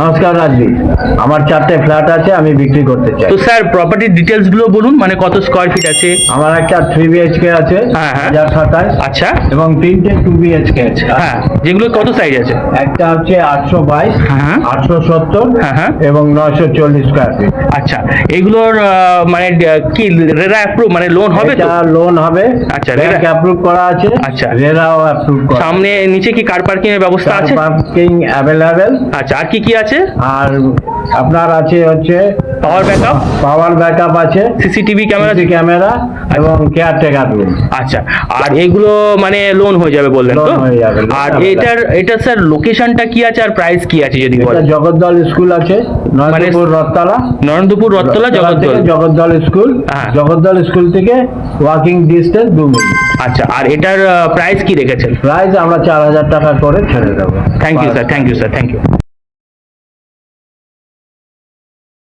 নমস্কার রাজদীপ, আমার 4টে ফ্ল্যাট আছে, আমি বিক্রি করতে চাই। তো স্যার প্রপার্টির ডিটেলস গুলো বলুন, মানে কত স্কোয়ার ফিট আছে? আমার একটা 3 BHK আছে, হ্যাঁ, হ্যাঁ। 1027, আচ্ছা, এবং 3টে 2 BHK আছে। হ্যাঁ, যেগুলো কত সাইজ আছে? একটা হচ্ছে 822, হ্যাঁ। 870, হ্যাঁ, হ্যাঁ। এবং 940 স্কোয়ার ফিট। আচ্ছা, এগুলোর মানে কি রেরা অ্যাপ্রুভ, মানে লোন হবে তো? এটা লোন হবে। আচ্ছা, ব্যাংক অ্যাপ্রুভ করা আছে। আচ্ছা। রেরাও অ্যাপ্রুভ করা। সামনে নিচে কি কার পার্কিং এর ব্যবস্থা আছে? Parking available. আচ্ছা, আর কি কি আছে? আর আপনার আছে হচ্ছে পাওয়ার ব্যাকআপ, আছে, সিসিটিভি ক্যামেরা, এবং কেয়ারটেকার রুম। আচ্ছা, আর এগুলো মানে লোন হয়ে যাবে বললেন তো? Loan হয়ে যাবে, loan আর available। এটা স্যার লোকেশনটা কি আছে আর প্রাইস কি আছে যদি এটা বলেন? জগদ্দল স্কুল আছে, নরেন্দ্রপুর রথতলা। নরেন্দ্রপুর রথতলা জগদ্দল। জগদ্দল স্কুল। হ্যাঁ। জগদ্দল স্কুল থেকে ওয়াকিং ডিস্টেন্স 2 মিনিট। আচ্ছা, আর এটার প্রাইস কি রেখেছেন? প্রাইস আমরা 4000 টাকা করে ছেড়ে দেবো। Thank you sir, thank you sir, thank you.